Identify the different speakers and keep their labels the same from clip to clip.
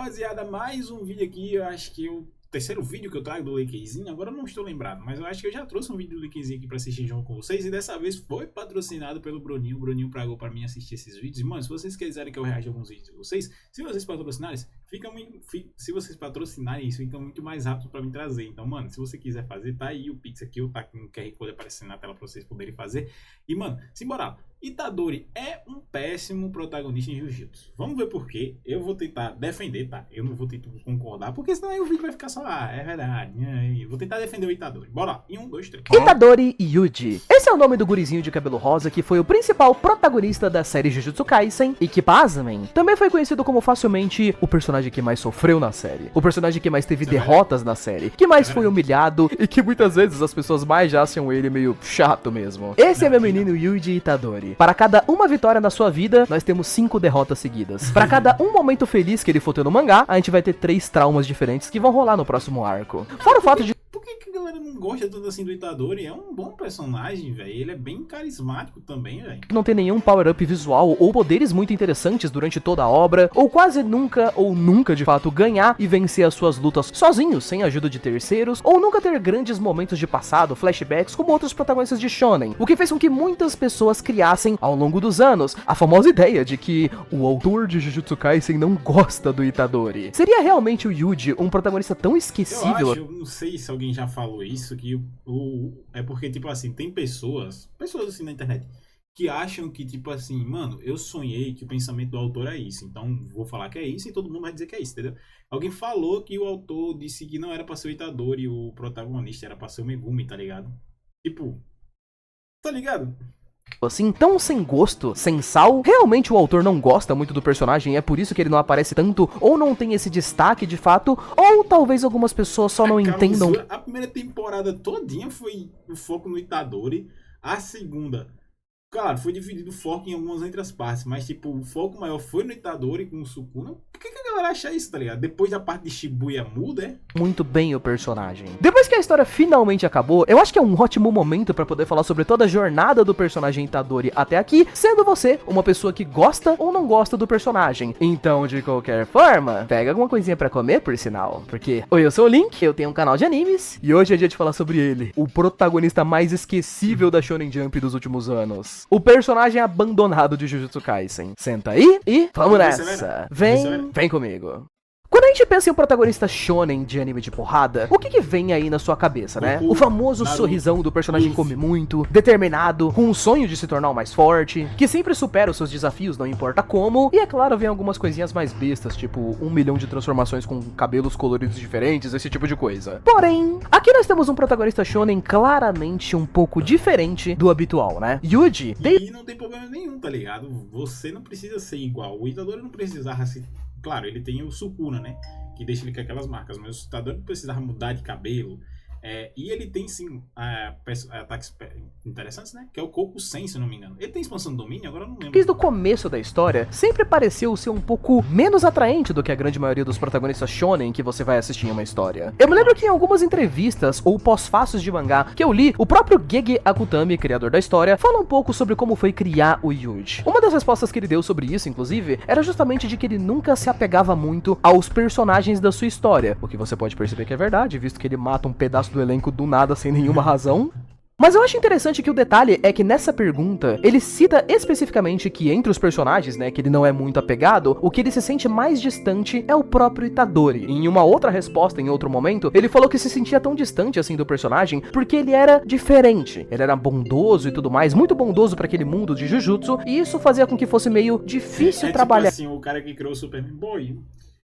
Speaker 1: rapaziada, mais um vídeo aqui. Eu acho que o terceiro vídeo que eu trago do Lakezinho, agora eu não estou lembrado, mas eu acho que eu já trouxe um vídeo do Lakezinho aqui pra assistir junto com vocês, e dessa vez foi patrocinado pelo Bruninho. O Bruninho pagou pra mim assistir esses vídeos. E, mano, se vocês quiserem que eu reaja a alguns vídeos de vocês, se vocês patrocinarem, fica muito mais rápido pra mim trazer. Então, mano, se você quiser fazer, tá aí o Pix aqui, ou tá com o QR Code aparecendo na tela pra vocês poderem fazer. E, mano, simbora. Itadori é um péssimo protagonista em Jiu-Jitsu. Vamos ver por quê. Eu vou tentar defender, tá? Eu não vou tentar concordar, porque senão aí o vídeo vai ficar só, é verdade. Eu vou tentar defender o Itadori. Bora lá. Em 1, 2, 3.
Speaker 2: Itadori Yuji. Esse é o nome do gurizinho de cabelo rosa que foi o principal protagonista da série Jujutsu Kaisen e que, pasmem, também foi conhecido como facilmente o personagem que mais sofreu na série. O personagem que mais teve derrotas na série, que mais foi humilhado e que muitas vezes as pessoas mais já acham ele meio chato mesmo. Esse é meu menino Yuji Itadori. Para cada uma vitória na sua vida, nós temos 5 derrotas seguidas. Para cada um momento feliz que ele for ter no mangá, a gente vai ter 3 traumas diferentes que vão rolar no próximo arco. Fora o fato de...
Speaker 1: Por que a galera não gosta tanto assim do Itadori? É um bom personagem, velho. Ele é bem carismático também, velho.
Speaker 2: não ter nenhum power-up visual ou poderes muito interessantes durante toda a obra, ou quase nunca, ou nunca de fato ganhar e vencer as suas lutas sozinho, sem a ajuda de terceiros, ou nunca ter grandes momentos de passado, flashbacks, como outros protagonistas de shonen, o que fez com que muitas pessoas criassem, ao longo dos anos, a famosa ideia de que o autor de Jujutsu Kaisen não gosta do Itadori. Seria realmente o Yuji um protagonista tão esquecível?
Speaker 1: Eu não sei se alguém já falou isso, que é porque, tipo assim, tem pessoas assim na internet, que acham que, tipo assim, mano, eu sonhei que o pensamento do autor é isso, então vou falar que é isso e todo mundo vai dizer que é isso, entendeu? Alguém falou que o autor disse que não era pra ser o Itadori o protagonista, era pra ser o Megumi, tá ligado? Tipo, tá ligado?
Speaker 2: Assim, tão sem gosto, sem sal. Realmente o autor não gosta muito do personagem e é por isso que ele não aparece tanto, ou não tem esse destaque de fato, ou talvez algumas pessoas só não entendam.
Speaker 1: A primeira temporada todinha foi o foco no Itadori, a segunda, claro, foi dividido o foco em algumas outras partes, mas tipo, o foco maior foi no Itadori com o Sukuna. Por que a galera acha isso, tá ligado? Depois da parte de Shibuya muda, é?
Speaker 2: Muito bem o personagem. Depois que a história finalmente acabou, eu acho que é um ótimo momento pra poder falar sobre toda a jornada do personagem Itadori até aqui, sendo você uma pessoa que gosta ou não gosta do personagem. Então, de qualquer forma, pega alguma coisinha pra comer, por sinal, porque oi, eu sou o Link, eu tenho um canal de animes, e hoje é dia de falar sobre ele, o protagonista mais esquecível da Shonen Jump dos últimos anos. O personagem abandonado de Jujutsu Kaisen. Senta aí e vamos nessa. Vem comigo. Quando a gente pensa em um protagonista shonen de anime de porrada, o que vem aí na sua cabeça, né? O famoso sorrisão do personagem come muito, determinado, com um sonho de se tornar o mais forte, que sempre supera os seus desafios, não importa como, e é claro, vem algumas coisinhas mais bestas, tipo 1 milhão de transformações com cabelos coloridos diferentes, esse tipo de coisa. Porém, aqui nós temos um protagonista shonen claramente um pouco diferente do habitual, né? Yuji...
Speaker 1: E não tem problema nenhum, tá ligado? Você não precisa ser igual. O Itadori não precisava ser... Claro, ele tem o Sukuna, né? Que deixa ele com aquelas marcas, mas o Itadori não precisava mudar de cabelo. E ele tem, sim, ataques interessantes, né? Que é o Koku Sen, se não me engano. Ele tem expansão do domínio? Agora eu não lembro.
Speaker 2: Desde o começo da história, sempre pareceu ser um pouco menos atraente do que a grande maioria dos protagonistas shonen que você vai assistir em uma história. Eu me lembro que em algumas entrevistas ou pós-fácios de mangá que eu li, o próprio Gege Akutami, criador da história, fala um pouco sobre como foi criar o Yuji. Uma das respostas que ele deu sobre isso, inclusive, era justamente de que ele nunca se apegava muito aos personagens da sua história, o que você pode perceber que é verdade, visto que ele mata um pedaço do elenco do nada sem nenhuma razão. Mas eu acho interessante que o detalhe é que nessa pergunta, ele cita especificamente que entre os personagens, né, que ele não é muito apegado, o que ele se sente mais distante é o próprio Itadori. Em uma outra resposta, em outro momento, ele falou que se sentia tão distante assim do personagem porque ele era diferente. Ele era bondoso e tudo mais, muito bondoso para aquele mundo de Jujutsu, e isso fazia com que fosse meio difícil trabalhar.
Speaker 1: Tipo assim, o cara que criou o Superman Boy...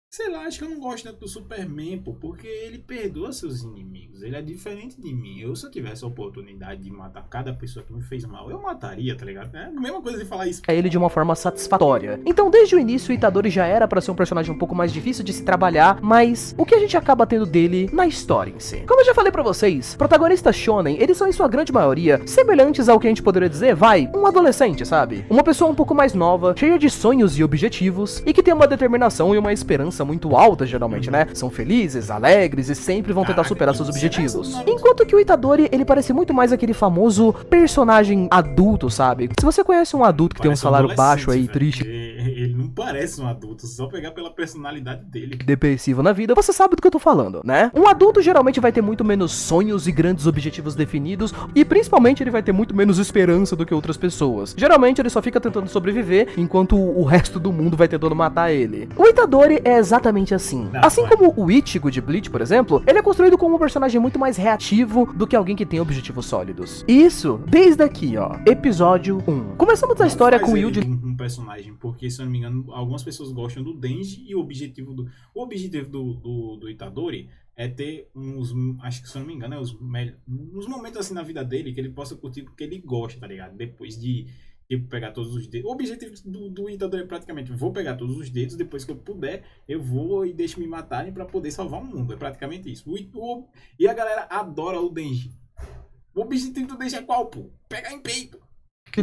Speaker 1: Sei lá, acho que eu não gosto tanto do Superman, pô, porque ele perdoa seus inimigos. Ele é diferente de mim. Se eu tivesse a oportunidade de matar cada pessoa que me fez mal, eu mataria, tá ligado? É a mesma coisa de falar isso.
Speaker 2: Ele de uma forma satisfatória. Então, desde o início, o Itadori já era pra ser um personagem um pouco mais difícil de se trabalhar, mas o que a gente acaba tendo dele na história em si? Como eu já falei pra vocês, protagonistas shonen, eles são em sua grande maioria semelhantes ao que a gente poderia dizer, um adolescente, sabe? Uma pessoa um pouco mais nova, cheia de sonhos e objetivos, e que tem uma determinação e uma esperança muito alta, geralmente, né? São felizes, alegres e sempre vão tentar superar seus objetivos. Enquanto que o Itadori, ele parece muito mais aquele famoso personagem adulto, sabe? Se você conhece um adulto que tem um salário baixo aí, triste...
Speaker 1: Ele parece um adulto, só pegar pela personalidade dele.
Speaker 2: Depressivo na vida, você sabe do que eu tô falando, né? Um adulto geralmente vai ter muito menos sonhos e grandes objetivos definidos, e principalmente ele vai ter muito menos esperança do que outras pessoas. Geralmente ele só fica tentando sobreviver, enquanto o resto do mundo vai tentando matar ele. O Itadori é exatamente assim. Assim como o Ichigo de Bleach, por exemplo, ele é construído como um personagem muito mais reativo do que alguém que tem objetivos sólidos. Isso, desde aqui, ó, episódio 1. Começamos a história com o Yuji...
Speaker 1: um personagem, porque, se eu não me engano, algumas pessoas gostam do Denji, e o objetivo do Itadori é ter uns, acho que, se eu não me engano, uns momentos assim na vida dele que ele possa curtir porque ele gosta, tá ligado? Depois de tipo, pegar todos os dedos. O objetivo do Itadori é praticamente: vou pegar todos os dedos, depois que eu puder, eu vou e deixo me matarem pra poder salvar o mundo. É praticamente isso. E a galera adora o Denji. O objetivo do Denji é qual, pô? Pegar em peito.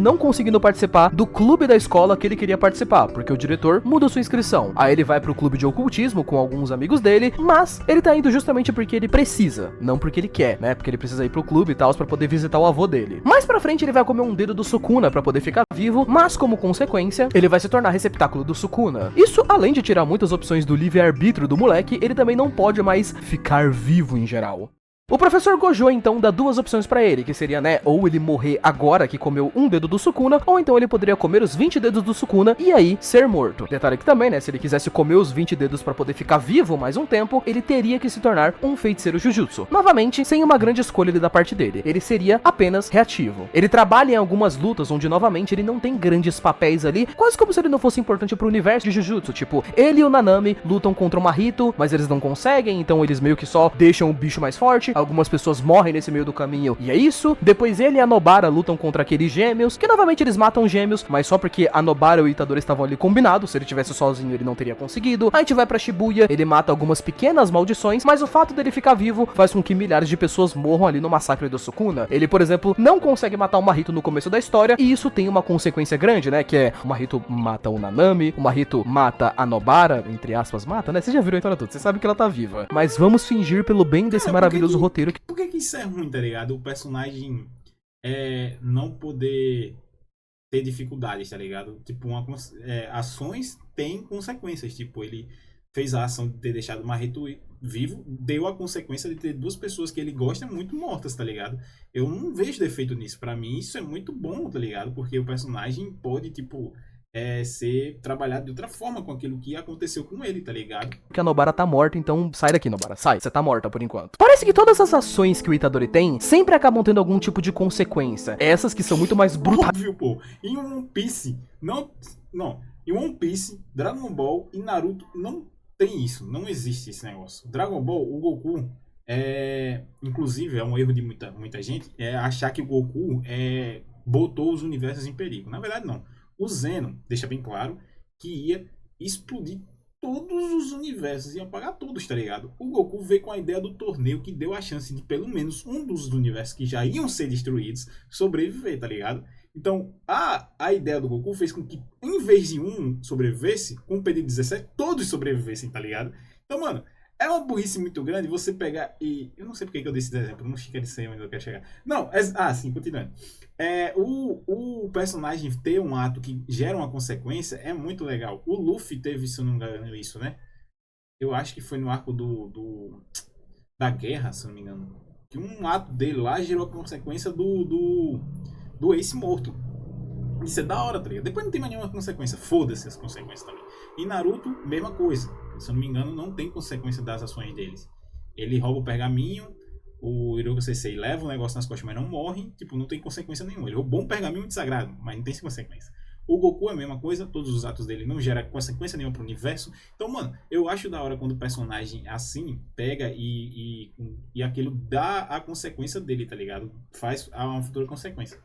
Speaker 2: Não conseguindo participar do clube da escola que ele queria participar, porque o diretor muda sua inscrição. Aí ele vai pro clube de ocultismo com alguns amigos dele, mas ele tá indo justamente porque ele precisa, não porque ele quer, né? Porque ele precisa ir pro clube e tal, pra poder visitar o avô dele. Mais pra frente ele vai comer um dedo do Sukuna pra poder ficar vivo, mas como consequência, ele vai se tornar receptáculo do Sukuna. Isso, além de tirar muitas opções do livre-arbítrio do moleque, ele também não pode mais ficar vivo em geral. O professor Gojo então dá duas opções pra ele, que seria, né, ou ele morrer agora que comeu um dedo do Sukuna, ou então ele poderia comer os 20 dedos do Sukuna e aí ser morto. Detalhe que também, né, se ele quisesse comer os 20 dedos pra poder ficar vivo mais um tempo, ele teria que se tornar um feiticeiro Jujutsu. Novamente, sem uma grande escolha da parte dele, ele seria apenas reativo. Ele trabalha em algumas lutas onde, novamente, ele não tem grandes papéis ali, quase como se ele não fosse importante pro universo de Jujutsu. Tipo, ele e o Nanami lutam contra o Mahito, mas eles não conseguem, então eles meio que só deixam o bicho mais forte. Algumas pessoas morrem nesse meio do caminho, e é isso. Depois ele e a Nobara lutam contra aqueles gêmeos, que novamente eles matam gêmeos, mas só porque a Nobara e o Itadori estavam ali combinados. Se ele tivesse sozinho, ele não teria conseguido. A gente vai pra Shibuya, ele mata algumas pequenas maldições, mas o fato dele ficar vivo faz com que milhares de pessoas morram ali no massacre do Sukuna. Ele, por exemplo, não consegue matar o Mahito no começo da história, e isso tem uma consequência grande, né, que é o Mahito mata o Nanami, o Mahito mata a Nobara, entre aspas, mata, né? Você já viu a história toda, você sabe que ela tá viva. Mas vamos fingir pelo bem desse maravilhoso roteiro que...
Speaker 1: Por que isso é ruim, tá ligado? O personagem não poder ter dificuldades, tá ligado? Tipo, ações têm consequências. Tipo, ele fez a ação de ter deixado o Mahito vivo, deu a consequência de ter duas pessoas que ele gosta muito mortas, tá ligado? Eu não vejo defeito nisso. Pra mim, isso é muito bom, tá ligado? Porque o personagem pode, tipo... ser trabalhado de outra forma com aquilo que aconteceu com ele, tá ligado?
Speaker 2: Porque a Nobara tá morta, então sai daqui, Nobara, sai, você tá morta por enquanto. Parece que todas as ações que o Itadori tem sempre acabam tendo algum tipo de consequência. Essas que são muito mais brutais.
Speaker 1: Óbvio, pô. Em One Piece, não. Em One Piece, Dragon Ball e Naruto não tem isso, não existe esse negócio. Dragon Ball, o Goku, inclusive, é um erro de muita gente, achar que o Goku botou os universos em perigo. Na verdade, não. O Zeno deixa bem claro que ia explodir todos os universos, ia apagar todos, tá ligado? O Goku veio com a ideia do torneio que deu a chance de pelo menos um dos universos que já iam ser destruídos sobreviver, tá ligado? Então, a ideia do Goku fez com que, em vez de um sobrevivesse, com o pedido 17, todos sobrevivessem, tá ligado? Então, mano, é uma burrice muito grande você pegar e... Eu não sei porque que eu dei esse exemplo, não fica de ser onde eu quero chegar. Não, sim, continuando. O personagem ter um ato que gera uma consequência é muito legal. O Luffy teve, se eu não me engano, isso, né? Eu acho que foi no arco da guerra, se eu não me engano. Que um ato dele lá gerou a consequência do Ace morto. Isso é da hora, tá ligado? Depois não tem mais nenhuma consequência. Foda-se as consequências também. E Naruto, mesma coisa. Se eu não me engano, não tem consequência das ações deles. Ele rouba o pergaminho, o Iruka Sensei leva o negócio nas costas, mas não morre. Tipo, não tem consequência nenhuma. Ele roubou um pergaminho de sagrado, mas não tem consequência. O Goku é a mesma coisa, todos os atos dele não geram consequência nenhuma pro universo. Então, mano, eu acho da hora quando o personagem assim pega e aquilo dá a consequência dele, tá ligado? Faz uma futura consequência.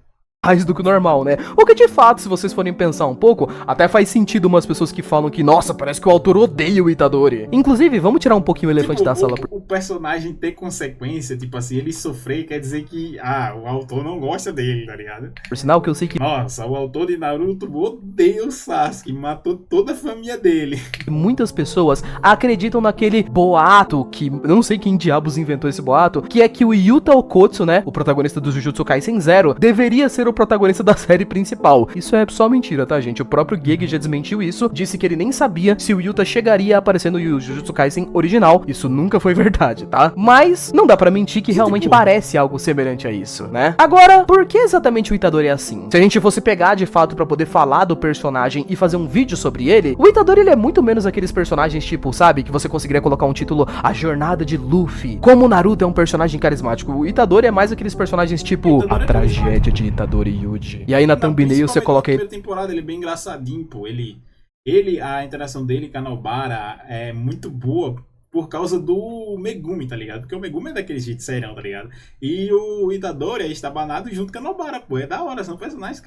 Speaker 2: Mais do que o normal, né? O que de fato, se vocês forem pensar um pouco, até faz sentido umas pessoas que falam que, nossa, parece que o autor odeia o Itadori. Inclusive, vamos tirar um pouquinho o elefante da sala.
Speaker 1: O personagem ter consequência, tipo assim, ele sofrer, quer dizer que, o autor não gosta dele, tá ligado?
Speaker 2: Por sinal que eu sei que...
Speaker 1: Nossa, o autor de Naruto odeia o Sasuke, matou toda a família dele.
Speaker 2: Muitas pessoas acreditam naquele boato, que eu não sei quem diabos inventou esse boato, que é que o Yuta Okotsu, né, o protagonista do Jujutsu Kaisen Zero, deveria ser ser o protagonista da série principal. Isso é só mentira, tá, gente? O próprio Gege já desmentiu isso, disse que ele nem sabia se o Yuta chegaria a aparecer no Jujutsu Kaisen original. Isso nunca foi verdade, tá? Mas não dá pra mentir que realmente parece algo semelhante a isso, né? Agora, por que exatamente o Itadori é assim? Se a gente fosse pegar de fato pra poder falar do personagem e fazer um vídeo sobre ele, o Itadori ele é muito menos aqueles personagens tipo, sabe, que você conseguiria colocar um título A Jornada de Luffy. Como o Naruto é um personagem carismático, o Itadori é mais aqueles personagens tipo A Tragédia de Itadori Yuji. E aí na thumbnail você coloca ele.
Speaker 1: Na primeira temporada ele é bem engraçadinho, pô. A interação dele com a Nobara é muito boa por causa do Megumi, tá ligado? Porque o Megumi é daquele jeito serão, tá ligado? E o Itadori é estabanado junto com a Nobara, pô. É da hora, são personagens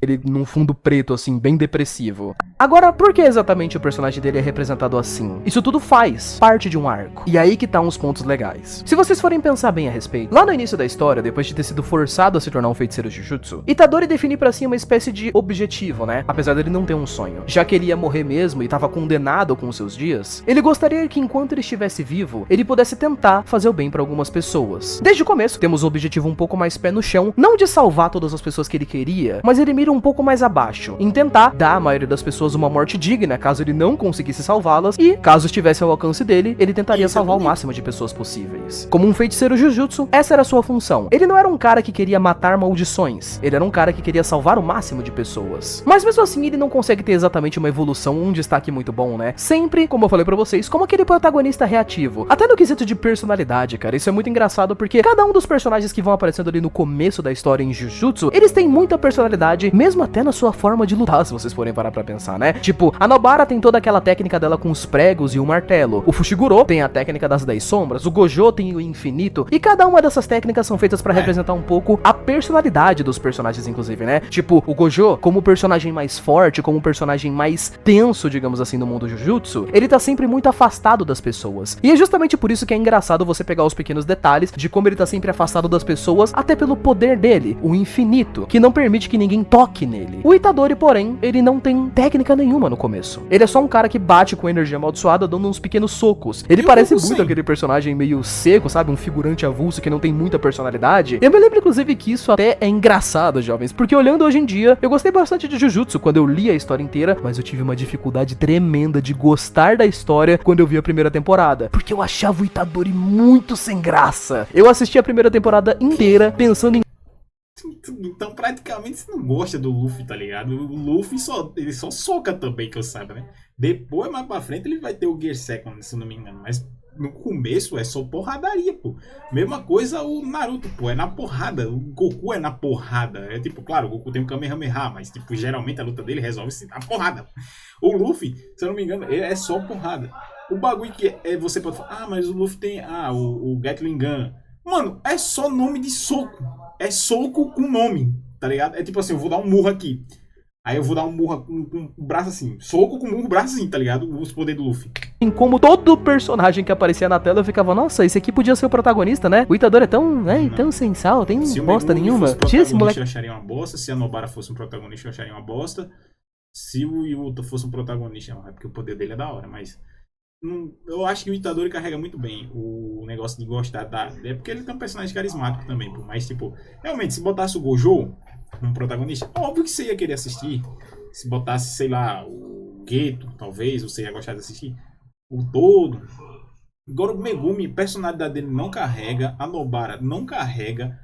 Speaker 2: ele num fundo preto, assim, bem depressivo. Agora, por que exatamente o personagem dele é representado assim? Isso tudo faz parte de um arco. E aí que tá uns pontos legais. Se vocês forem pensar bem a respeito, lá no início da história, depois de ter sido forçado a se tornar um feiticeiro Jujutsu, Itadori define pra si uma espécie de objetivo, né? Apesar dele não ter um sonho. Já que ele ia morrer mesmo e tava condenado com os seus dias, ele gostaria que enquanto ele estivesse vivo, ele pudesse tentar fazer o bem pra algumas pessoas. Desde o começo, temos o objetivo um pouco mais pé no chão, não de salvar todas as pessoas que ele queria, mas ele mira um pouco mais abaixo, em tentar dar à maioria das pessoas uma morte digna, caso ele não conseguisse salvá-las, e caso estivesse ao alcance dele, ele tentaria salvar o máximo de pessoas possíveis. Como um feiticeiro Jujutsu, essa era a sua função. Ele não era um cara que queria matar maldições, ele era um cara que queria salvar o máximo de pessoas. Mas mesmo assim, ele não consegue ter exatamente uma evolução, um destaque muito bom, né? Sempre, como eu falei pra vocês, como aquele protagonista reativo. Até no quesito de personalidade, cara. Isso é muito engraçado porque cada um dos personagens que vão aparecendo ali no começo da história em Jujutsu, eles têm muita personalidade, mesmo até na sua forma de lutar, se vocês forem parar pra pensar, né? Tipo, a Nobara tem toda aquela técnica dela com os pregos e o martelo. O Fushiguro tem a técnica das 10 sombras. O Gojo tem o infinito. E cada uma dessas técnicas são feitas pra representar um pouco a personalidade dos personagens, inclusive, né? Tipo, o Gojo, como o personagem mais forte, como o personagem mais tenso, digamos assim, no mundo Jujutsu, ele tá sempre muito afastado das pessoas. E é justamente por isso que é engraçado você pegar os pequenos detalhes de como ele tá sempre afastado das pessoas, até pelo poder dele, o infinito, que não permite que ninguém toque nele. O Itadori, porém, ele não tem técnica nenhuma no começo. Ele é só um cara que bate com energia amaldiçoada dando uns pequenos socos. Ele parece muito aquele personagem meio seco, sabe? Um figurante avulso que não tem muita personalidade. Eu me lembro, inclusive, que isso até é engraçado, jovens, porque olhando hoje em dia, eu gostei bastante de Jujutsu quando eu li a história inteira, mas eu tive uma dificuldade tremenda de gostar da história quando eu vi a primeira temporada, porque eu achava o Itadori muito sem graça. Eu assisti a primeira temporada inteira pensando em...
Speaker 1: Então praticamente você não gosta do Luffy, tá ligado? O Luffy ele só soca também, que eu saiba, né? Depois, mais pra frente, ele vai ter o Gear Second, se não me engano, mas no começo é só porradaria, pô. Mesma coisa o Naruto, pô, é na porrada. O Goku é na porrada. É tipo, claro, o Goku tem um Kamehameha, mas tipo, geralmente a luta dele resolve-se na porrada. O Luffy, se eu não me engano, ele é só porrada. O bagulho que você pode falar, mas o Luffy tem, o Gatling Gun. Mano, é só nome de soco. É soco com nome, tá ligado? É tipo assim, eu vou dar um murro aqui. Aí eu vou dar um murro com o braço assim. Soco com murro, braço assim, tá ligado? Os poderes do Luffy.
Speaker 2: Como todo personagem que aparecia na tela, eu ficava, nossa, esse aqui podia ser o protagonista, né? O Itadori é tão, tão sem sal, tem bosta nenhuma.
Speaker 1: Se o eu acharia uma bosta. Se a Nobara fosse um protagonista, eu acharia uma bosta. Se o Yuta fosse um protagonista, não, é porque o poder dele é da hora, mas... eu acho que o Itadori carrega muito bem o negócio de gostar é porque ele tem um personagem carismático também, pô. Mas, tipo, realmente, se botasse o Gojo como protagonista, óbvio que você ia querer assistir. Se botasse, sei lá, o Geto, talvez, você ia gostar de assistir. O Todo. Agora o Megumi, a personalidade dele não carrega. A Nobara não carrega.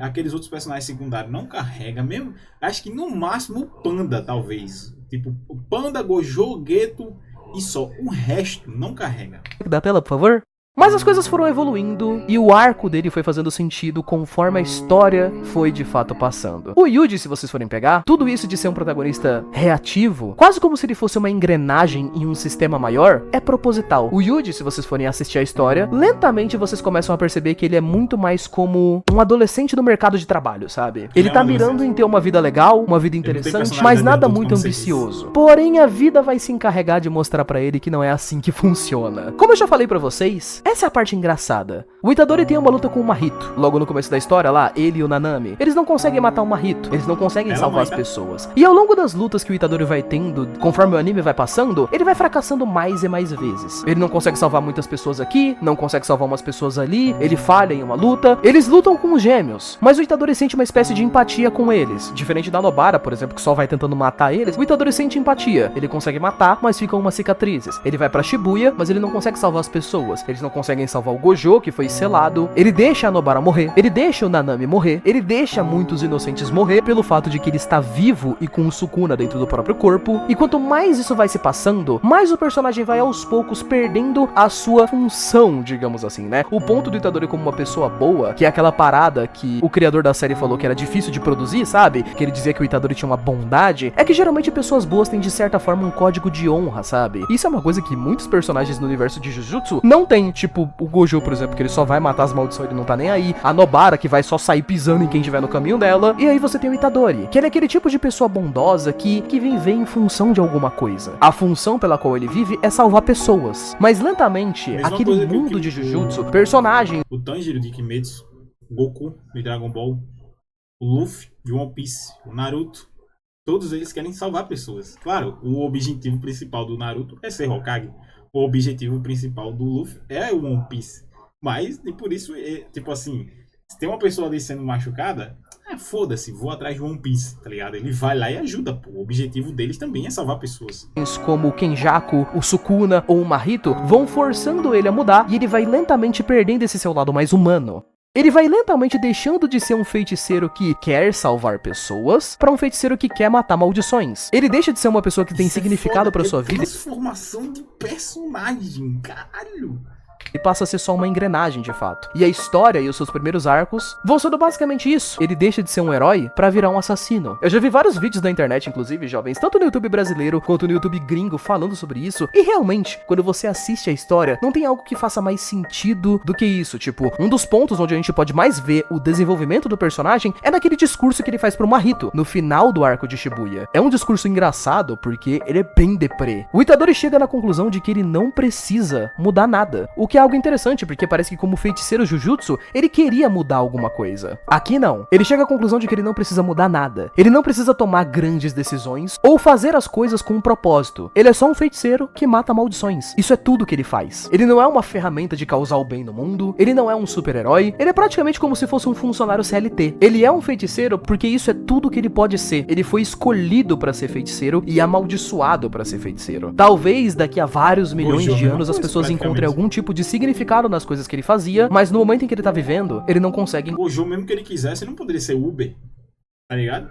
Speaker 1: Aqueles outros personagens secundários não carrega. Mesmo, acho que no máximo o Panda, talvez. Tipo, o Panda, Gojo, Geto e só. O resto não carrega.
Speaker 2: Da tela, por favor. Mas as coisas foram evoluindo e o arco dele foi fazendo sentido conforme a história foi de fato passando. O Yuji, se vocês forem pegar, tudo isso de ser um protagonista reativo, quase como se ele fosse uma engrenagem em um sistema maior, é proposital. O Yuji, se vocês forem assistir a história, lentamente vocês começam a perceber que ele é muito mais como um adolescente no mercado de trabalho, sabe? Ele tá mirando em ter uma vida legal, uma vida interessante, mas nada muito ambicioso. Porém, a vida vai se encarregar de mostrar pra ele que não é assim que funciona. Como eu já falei pra vocês, Essa é a parte engraçada. O Itadori tem uma luta com o Mahito. Logo no começo da história lá, ele e o Nanami, eles não conseguem matar o Mahito. Eles não conseguem salvar as pessoas. E ao longo das lutas que o Itadori vai tendo, conforme o anime vai passando, ele vai fracassando mais e mais vezes. Ele não consegue salvar muitas pessoas aqui, não consegue salvar umas pessoas ali, ele falha em uma luta. Eles lutam com os gêmeos, mas o Itadori sente uma espécie de empatia com eles. Diferente da Nobara, por exemplo, que só vai tentando matar eles, o Itadori sente empatia. Ele consegue matar, mas ficam umas cicatrizes. Ele vai pra Shibuya, mas ele não consegue salvar as pessoas. Eles não conseguem salvar o Gojo, que foi selado. Ele deixa a Nobara morrer. Ele deixa o Nanami morrer. Ele deixa muitos inocentes morrer pelo fato de que ele está vivo e com o Sukuna dentro do próprio corpo. E quanto mais isso vai se passando, mais o personagem vai aos poucos perdendo a sua função, digamos assim, né? O ponto do Itadori como uma pessoa boa, que é aquela parada que o criador da série falou que era difícil de produzir, sabe? Que ele dizia que o Itadori tinha uma bondade, é que geralmente pessoas boas têm de certa forma um código de honra, sabe? Isso é uma coisa que muitos personagens no universo de Jujutsu não tem, tipo o Gojo, por exemplo, que ele só vai matar as maldições, ele não tá nem aí. A Nobara, que vai só sair pisando em quem estiver no caminho dela. E aí você tem o Itadori, que ele é aquele tipo de pessoa bondosa que vive em função de alguma coisa. A função pela qual ele vive é salvar pessoas. Mas lentamente, aquele mundo de Jujutsu, personagem...
Speaker 1: O Tanjiro de Kimetsu, Goku de Dragon Ball, o Luffy de One Piece, o Naruto, todos eles querem salvar pessoas. Claro, o objetivo principal do Naruto é ser Hokage. O objetivo principal do Luffy é o One Piece. Mas, e por isso, tipo assim, se tem uma pessoa ali sendo machucada, foda-se, vou atrás de One Piece, tá ligado? Ele vai lá e ajuda, pô. O objetivo deles também é salvar pessoas.
Speaker 2: Como o Kenjaku, o Sukuna ou o Mahito vão forçando ele a mudar e ele vai lentamente perdendo esse seu lado mais humano. Ele vai lentamente deixando de ser um feiticeiro que quer salvar pessoas para um feiticeiro que quer matar maldições. Ele deixa de ser uma pessoa que tem significado para sua vida.
Speaker 1: Transformação de personagem, caralho.
Speaker 2: E passa a ser só uma engrenagem, de fato. E a história e os seus primeiros arcos vão sendo basicamente isso. Ele deixa de ser um herói pra virar um assassino. Eu já vi vários vídeos na internet, inclusive, jovens, tanto no YouTube brasileiro quanto no YouTube gringo, falando sobre isso. E realmente, quando você assiste a história, não tem algo que faça mais sentido do que isso. Tipo, um dos pontos onde a gente pode mais ver o desenvolvimento do personagem é naquele discurso que ele faz pro Mahito, no final do arco de Shibuya. É um discurso engraçado, porque ele é bem deprê. O Itadori chega na conclusão de que ele não precisa mudar nada. O que é algo interessante, porque parece que como feiticeiro Jujutsu, ele queria mudar alguma coisa. Aqui não. Ele chega à conclusão de que ele não precisa mudar nada. Ele não precisa tomar grandes decisões ou fazer as coisas com um propósito. Ele é só um feiticeiro que mata maldições. Isso é tudo que ele faz. Ele não é uma ferramenta de causar o bem no mundo. Ele não é um super-herói. Ele é praticamente como se fosse um funcionário CLT. Ele é um feiticeiro porque isso é tudo que ele pode ser. Ele foi escolhido pra ser feiticeiro e amaldiçoado pra ser feiticeiro. Talvez daqui a vários milhões de anos as pessoas encontrem algum tipo de significado nas coisas que ele fazia, mas no momento em que ele tá vivendo, ele não consegue.
Speaker 1: O Gojo, mesmo que ele quisesse, não poderia ser Uber, tá ligado?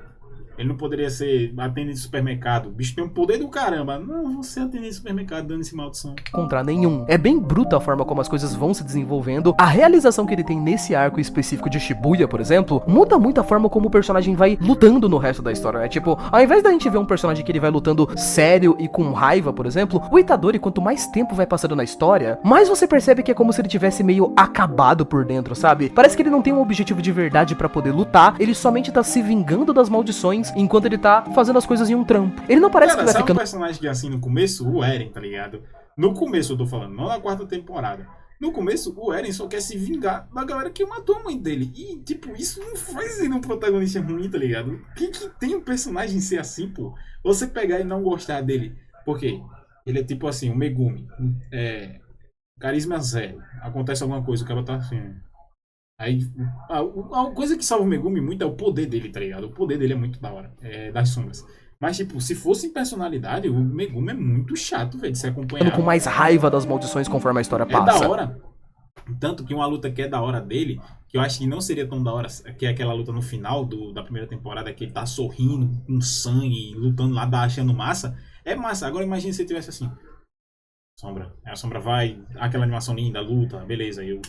Speaker 1: Ele não poderia ser atendente de supermercado. O bicho tem um poder do caramba. Não, você atendente de supermercado dando esse maldição.
Speaker 2: Contra nenhum. É bem bruta a forma como as coisas vão se desenvolvendo. A realização que ele tem nesse arco específico de Shibuya, por exemplo, muda muito a forma como o personagem vai lutando no resto da história, né? Tipo, ao invés da gente ver um personagem que ele vai lutando sério e com raiva, por exemplo, o Itadori, quanto mais tempo vai passando na história, mais você percebe que é como se ele tivesse meio acabado por dentro, sabe? Parece que ele não tem um objetivo de verdade pra poder lutar, ele somente tá se vingando das maldições enquanto ele tá fazendo as coisas em um trampo. Ele não parece que vai ficando...
Speaker 1: um personagem que assim no começo, o Eren, tá ligado? No começo eu tô falando, não na quarta temporada. No começo, o Eren só quer se vingar da galera que matou a mãe dele. E, tipo, isso não faz ele um protagonista ruim, tá ligado? Quem que tem um personagem ser assim, pô? Você pegar e não gostar dele. Por quê? Ele é tipo assim, um Megumi. Carisma zero. Acontece alguma coisa, o cara tá assim... Aí, a coisa que salva o Megumi muito é o poder dele, tá ligado? O poder dele é muito da hora, das sombras. Mas, tipo, se fosse em personalidade, o Megumi é muito chato, velho, de se acompanhar.
Speaker 2: Com mais raiva das maldições conforme a história passa.
Speaker 1: É da hora. Tanto que uma luta que é da hora dele, que eu acho que não seria tão da hora, que é aquela luta no final da primeira temporada, que ele tá sorrindo, com sangue, lutando lá, achando massa. É massa. Agora imagine se ele tivesse assim. Sombra. Aí a sombra vai, aquela animação linda, luta, beleza, aí eu...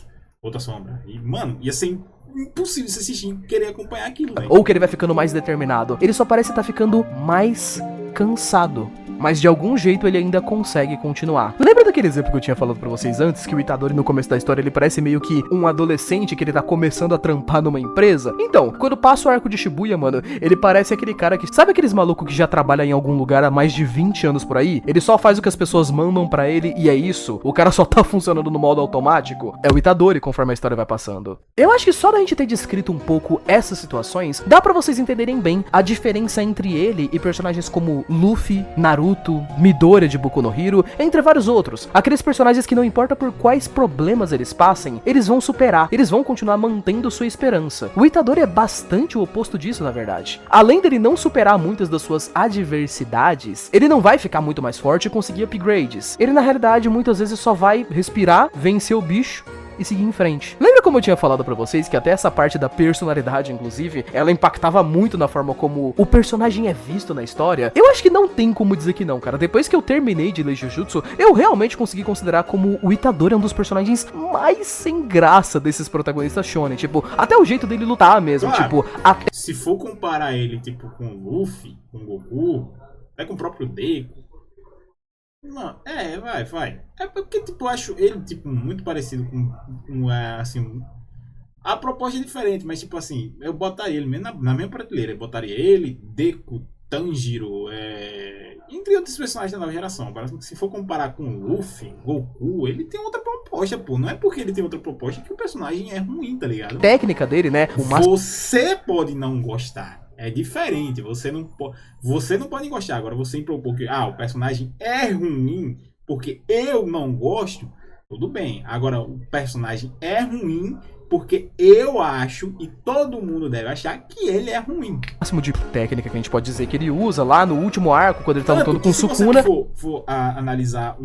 Speaker 1: outra sombra. E, mano, ia ser impossível você assistir e querer acompanhar aquilo, velho.
Speaker 2: Ou que ele vai ficando mais determinado. Ele só parece estar ficando mais cansado, mas de algum jeito ele ainda consegue continuar. Lembra daquele exemplo que eu tinha falado pra vocês antes, que o Itadori no começo da história ele parece meio que um adolescente que ele tá começando a trampar numa empresa? Então, quando passa o arco de Shibuya, mano, ele parece aquele cara que... Sabe aqueles malucos que já trabalham em algum lugar há mais de 20 anos por aí? Ele só faz o que as pessoas mandam pra ele e é isso? O cara só tá funcionando no modo automático? É o Itadori conforme a história vai passando. Eu acho que só da gente ter descrito um pouco essas situações, dá pra vocês entenderem bem a diferença entre ele e personagens como Luffy, Naruto, Midoriya de Boku no Hero, entre vários outros. Aqueles personagens que não importa por quais problemas eles passem, eles vão superar, eles vão continuar mantendo sua esperança. O Itadori é bastante o oposto disso, na verdade. Além dele não superar muitas das suas adversidades, ele não vai ficar muito mais forte e conseguir upgrades. Ele, na realidade, muitas vezes só vai respirar, vencer o bicho e seguir em frente. Lembra como eu tinha falado pra vocês que até essa parte da personalidade, inclusive, ela impactava muito na forma como o personagem é visto na história? Eu acho que não tem como dizer que não, cara. Depois que eu terminei de ler Jujutsu, eu realmente consegui considerar como o Itadori é um dos personagens mais sem graça desses protagonistas shonen. Tipo, até o jeito dele lutar mesmo,
Speaker 1: Claro,
Speaker 2: tipo... Até...
Speaker 1: se for comparar ele, tipo, com o Luffy, com o Goku, até com o próprio Deku, não, vai. É porque, tipo, eu acho ele, tipo, muito parecido com assim, a proposta é diferente, mas, tipo assim, eu botaria ele mesmo na mesma prateleira. Eu botaria ele, Deku, Tanjiro, entre outros personagens da nova geração. Agora, se for comparar com o Luffy, Goku, ele tem outra proposta, pô. Não é porque ele tem outra proposta que o personagem é ruim, tá ligado?
Speaker 2: A técnica dele, né?
Speaker 1: Você pode não gostar. É diferente, você não pode gostar. Agora você impor que o personagem é ruim porque eu não gosto, tudo bem. Agora o personagem é ruim porque eu acho e todo mundo deve achar que ele é ruim.
Speaker 2: O máximo de técnica que a gente pode dizer que ele usa lá no último arco, quando ele tá lutando com o Sukuna.
Speaker 1: Se você for analisar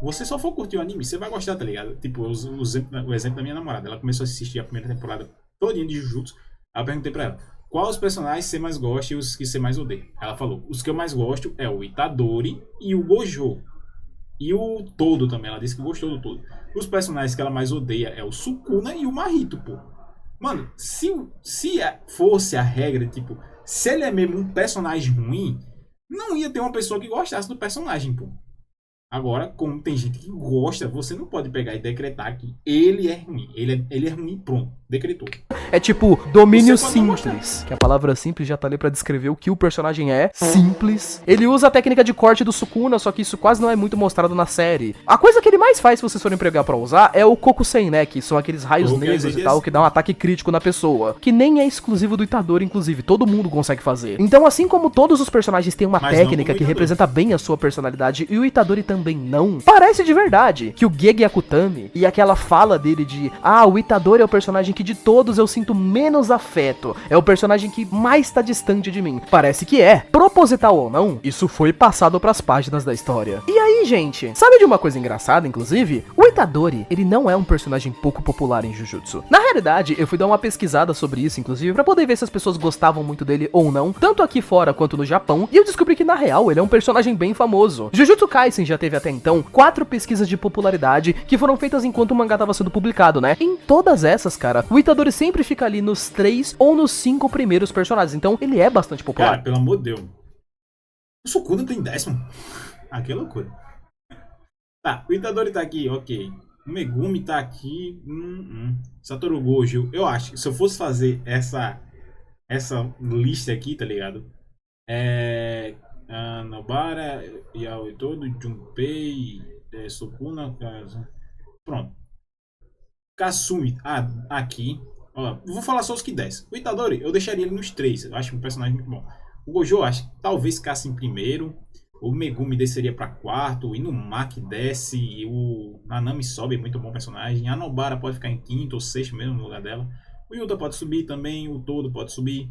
Speaker 1: você só for curtir o anime, você vai gostar, tá ligado? Tipo, o exemplo da minha namorada. Ela começou a assistir a primeira temporada todinha de Jujutsu. Aí eu perguntei pra ela: qual os personagens você mais gosta e os que você mais odeia? Ela falou: os que eu mais gosto é o Itadori e o Gojo. E o Todo também, ela disse que gostou do Todo. Os personagens que ela mais odeia é o Sukuna e o Mahito, pô. Mano, se fosse a regra, tipo, se ele é mesmo um personagem ruim, não ia ter uma pessoa que gostasse do personagem, pô. Agora, como tem gente que gosta, você não pode pegar e decretar que ele é ruim. Ele é ruim, pronto. Decretou.
Speaker 2: É tipo, domínio simples. Que a palavra simples já tá ali pra descrever o que o personagem é. Simples. Ele usa a técnica de corte do Sukuna, só que isso quase não é muito mostrado na série. A coisa que ele mais faz, se vocês forem pegar pra usar, é o Kokusen, né? Que são aqueles raios negros e tal, que dá um ataque crítico na pessoa. Que nem é exclusivo do Itadori, inclusive. Todo mundo consegue fazer. Então, assim como todos os personagens têm uma técnica que representa bem a sua personalidade, e o Itadori também não, parece de verdade que o Gege Akutami e aquela fala dele de o Itadori é o personagem que de todos eu sinto menos afeto, é o personagem que mais tá distante de mim. Parece que é. Proposital ou não, isso foi passado pras páginas da história. E aí, gente, sabe de uma coisa engraçada, inclusive? O Itadori, ele não é um personagem pouco popular em Jujutsu. Na realidade, eu fui dar uma pesquisada sobre isso, inclusive, pra poder ver se as pessoas gostavam muito dele ou não, tanto aqui fora quanto no Japão, e eu descobri que, na real, ele é um personagem bem famoso. Jujutsu Kaisen já teve até então 4 pesquisas de popularidade que foram feitas enquanto o mangá tava sendo publicado, né? Em todas essas, cara, o Itadori sempre fica ali nos 3 ou nos 5 primeiros personagens, então ele é bastante popular.
Speaker 1: Cara, pelo amor de Deus. O Sukuna tem 10º. Que loucura. Tá, o Itadori tá aqui, ok. O Megumi tá aqui. Satoru Gojo. Eu acho que se eu fosse fazer essa lista aqui, tá ligado? Nobara, Yaoi Todo, Junpei, Sukuna, pronto. Kasumi, aqui. Ó, vou falar só os que desce. O Itadori, eu deixaria ele nos 3. Eu acho um personagem muito bom. O Gojo, eu acho que talvez ficasse em primeiro. O Megumi desceria pra 4º. O Inumaki desce. E o Nanami sobe, é muito bom personagem. A Nobara pode ficar em 5º ou 6º mesmo no lugar dela. O Yuta pode subir também. O Todo pode subir.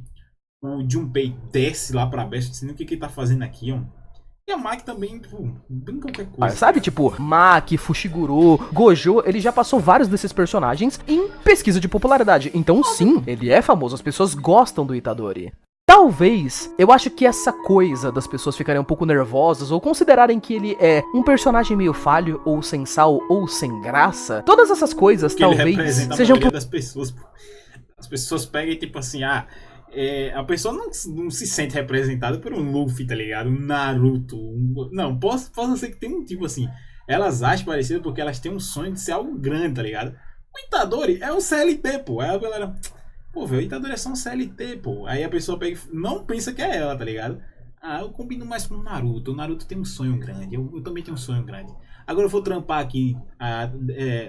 Speaker 1: O Junpei desce lá pra baixo. Não sei nem o que ele tá fazendo aqui, ó. E a Maki também, bem qualquer coisa.
Speaker 2: Sabe, tipo, Maki, Fushiguro, Gojo, ele já passou vários desses personagens em pesquisa de popularidade. Então, sim, ele é famoso. As pessoas gostam do Itadori. Talvez, eu acho que essa coisa das pessoas ficarem um pouco nervosas ou considerarem que ele é um personagem meio falho, ou sem sal, ou sem graça, todas essas coisas
Speaker 1: que
Speaker 2: talvez
Speaker 1: ele representa
Speaker 2: sejam...
Speaker 1: a maioria das pessoas. As pessoas pegam e tipo assim, a pessoa não se sente representada por um Luffy, tá ligado? Um Naruto. Não, posso ser que tem um tipo assim. Elas acham parecido porque elas têm um sonho de ser algo grande, tá ligado? O Itadori é um CLT, pô. Aí a galera, pô, velho, o Itadori é só um CLT, pô. Aí a pessoa pega, não pensa que é ela, tá ligado? Ah, eu combino mais com o Naruto. O Naruto tem um sonho grande. Eu também tenho um sonho grande. Agora eu vou trampar aqui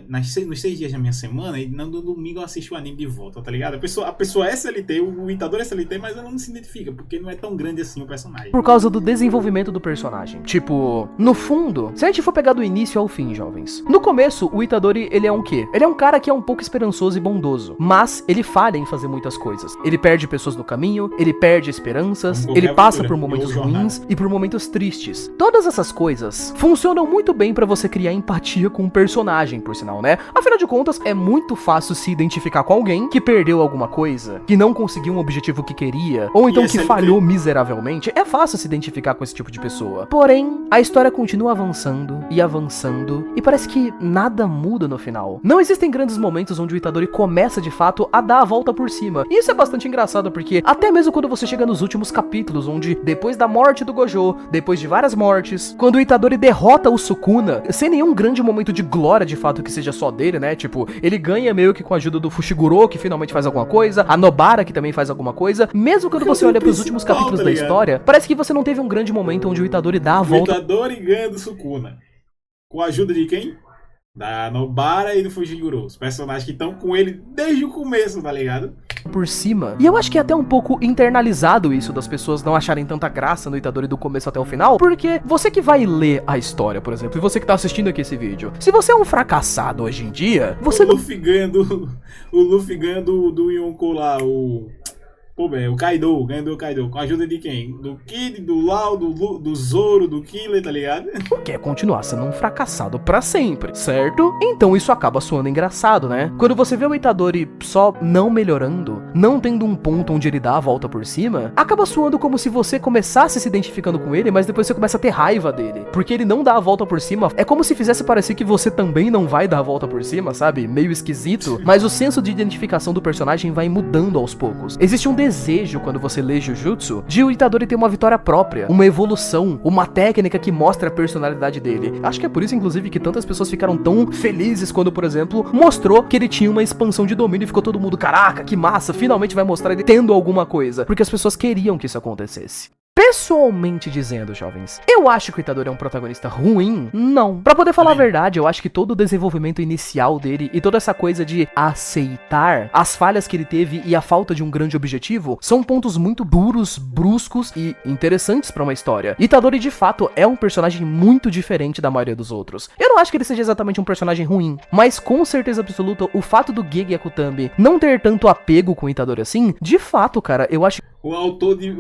Speaker 1: nos 6 dias da minha semana e no domingo eu assisto o anime de volta, tá ligado? A pessoa é SLT, o Itadori é SLT, mas ela não se identifica, porque não é tão grande assim o personagem.
Speaker 2: Por causa do desenvolvimento do personagem. Tipo, no fundo, se a gente for pegar do início ao fim, jovens. No começo, o Itadori, ele é um quê? Ele é um cara que é um pouco esperançoso e bondoso, mas ele falha em fazer muitas coisas. Ele perde pessoas no caminho, ele perde esperanças, ele passa por momentos ruins e por momentos tristes. Todas essas coisas funcionam muito bem pra você criar empatia com um personagem, por sinal, né? Afinal de contas, é muito fácil se identificar com alguém que perdeu alguma coisa, que não conseguiu um objetivo que queria, ou então que falhou miseravelmente. É fácil se identificar com esse tipo de pessoa. Porém, a história continua avançando, e parece que nada muda no final. Não existem grandes momentos onde o Itadori começa, de fato, a dar a volta por cima. E isso é bastante engraçado, porque até mesmo quando você chega nos últimos capítulos, onde, depois da morte do Gojo, depois de várias mortes, quando o Itadori derrota o Sukuna, sem nenhum grande momento de glória, de fato, que seja só dele, né? Tipo, ele ganha meio que com a ajuda do Fushiguro, que finalmente faz alguma coisa, a Nobara, que também faz alguma coisa. Mesmo quando você olha pros últimos capítulos da história, parece que você não teve um grande momento onde o Itadori dá a volta.
Speaker 1: O Itadori ganha do Sukuna. Com a ajuda de quem? Da Nobara e do Fushiguro. Os personagens que estão com ele desde o começo, tá ligado?
Speaker 2: Por cima. E eu acho que é até um pouco internalizado isso das pessoas não acharem tanta graça no Itadori do começo até o final, porque você que vai ler a história, por exemplo, e você que tá assistindo aqui esse vídeo, se você é um fracassado hoje em dia, você
Speaker 1: o Luffy ganha do Yonkou lá, Pô, o Kaido, ganhou do Kaido. Com a ajuda de quem? Do Kid, do Lau, do Zoro, do Killer, tá ligado?
Speaker 2: Quer continuar sendo um fracassado pra sempre, certo? Então isso acaba soando engraçado, né? Quando você vê o Itadori só não melhorando, não tendo um ponto onde ele dá a volta por cima, acaba soando como se você começasse se identificando com ele, mas depois você começa a ter raiva dele. Porque ele não dá a volta por cima, é como se fizesse parecer que você também não vai dar a volta por cima, sabe? Meio esquisito. Mas o senso de identificação do personagem vai mudando aos poucos. Existe um desejo, quando você lê Jujutsu, de o Itadori ter uma vitória própria, uma evolução, uma técnica que mostra a personalidade dele. Acho que é por isso, inclusive, que tantas pessoas ficaram tão felizes quando, por exemplo, mostrou que ele tinha uma expansão de domínio e ficou todo mundo, caraca, que massa, finalmente vai mostrar ele tendo alguma coisa. Porque as pessoas queriam que isso acontecesse. Pessoalmente dizendo, jovens, eu acho que o Itadori é um protagonista ruim? Não. Pra poder falar a verdade, eu acho que todo o desenvolvimento inicial dele e toda essa coisa de aceitar as falhas que ele teve e a falta de um grande objetivo são pontos muito duros, bruscos e interessantes pra uma história. Itadori, de fato, é um personagem muito diferente da maioria dos outros. Eu não acho que ele seja exatamente um personagem ruim, mas com certeza absoluta, o fato do Gege Akutami não ter tanto apego com o Itadori assim, de fato, cara, eu acho...
Speaker 1: O autor de...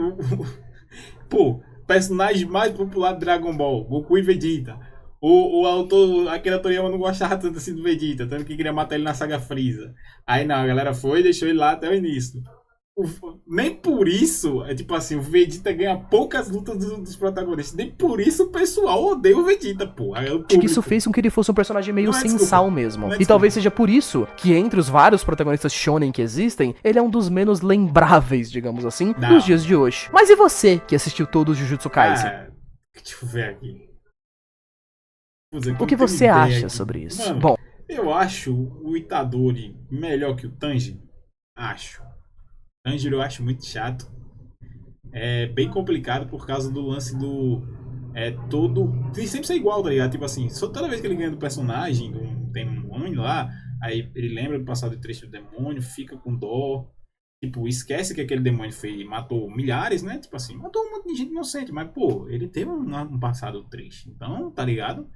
Speaker 1: Pô, personagem mais popular de Dragon Ball, Goku e Vegeta. O autor, Akira Toriyama não gostava tanto assim do Vegeta, tanto que queria matar ele na saga Freeza. Aí não, a galera foi e deixou ele lá até o início. Nem por isso, é tipo assim, o Vegeta ganha poucas lutas dos protagonistas. Nem por isso o pessoal odeia o Vegeta, pô.
Speaker 2: Acho que isso fez com que ele fosse um personagem meio sem sal mesmo. E talvez seja por isso que entre os vários protagonistas shonen que existem, ele é um dos menos lembráveis, digamos assim, nos dias de hoje. Mas e você, que assistiu todo o Jujutsu Kaisen?
Speaker 1: Deixa eu ver aqui.
Speaker 2: O que você acha sobre isso?
Speaker 1: Mano,
Speaker 2: bom,
Speaker 1: eu acho o Itadori melhor que o Tanjiro. Acho. Tanjiro eu acho muito chato. É bem complicado por causa do lance do... tem sempre ser igual, tá ligado? Tipo assim, só toda vez que ele ganha do personagem, tem um demônio lá, aí ele lembra do passado de trecho do demônio, fica com dó. Tipo, esquece que aquele demônio matou milhares, né? Tipo assim, matou um monte de gente inocente, mas pô, ele teve um passado triste. Então, tá ligado?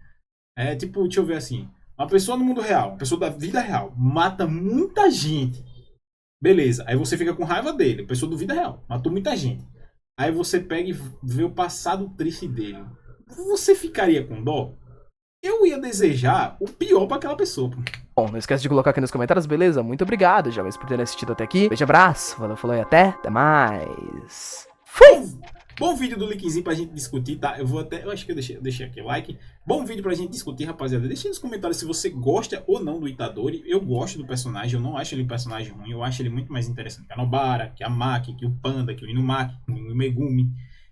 Speaker 1: Tipo, deixa eu ver assim, uma pessoa no mundo real, uma pessoa da vida real, mata muita gente. Beleza, aí você fica com raiva dele, a pessoa do vida real, matou muita gente. Aí você pega e vê o passado triste dele. Você ficaria com dó? Eu ia desejar o pior pra aquela pessoa.
Speaker 2: Bom, não esquece de colocar aqui nos comentários, beleza? Muito obrigado, jovens, por terem assistido até aqui. Beijo, abraço, falou e até mais. Fui!
Speaker 1: Bom vídeo do linkzinho pra gente discutir, tá? Eu acho que eu deixei aqui o like. Bom vídeo pra gente discutir, rapaziada. Deixa aí nos comentários se você gosta ou não do Itadori. Eu gosto do personagem, eu não acho ele um personagem ruim. Eu acho ele muito mais interessante que a Nobara, que a Maki, que o Panda, que o Inumaki, que o Megumi.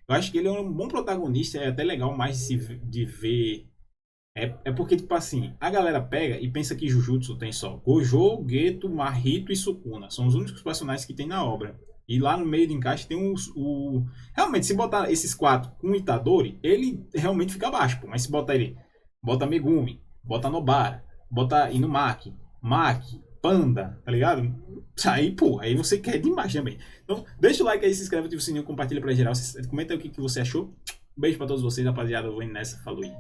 Speaker 1: Eu acho que ele é um bom protagonista, é até legal mais de ver. É porque, tipo assim, a galera pega e pensa que Jujutsu tem só Gojo, Geto, Mahito e Sukuna. São os únicos personagens que tem na obra. E lá no meio do encaixe tem Realmente, se botar esses quatro com o Itadori, ele realmente fica baixo, pô. Mas se botar ele... Bota Megumi, bota Nobara, bota Inumaki, Maki, Panda, tá ligado? Aí, pô, aí você quer demais também. Então, deixa o like aí, se inscreve, ativa o sininho, compartilha pra geral. Comenta aí o que você achou. Beijo pra todos vocês, rapaziada. Eu vou indo nessa. Falou aí.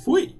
Speaker 1: Fui!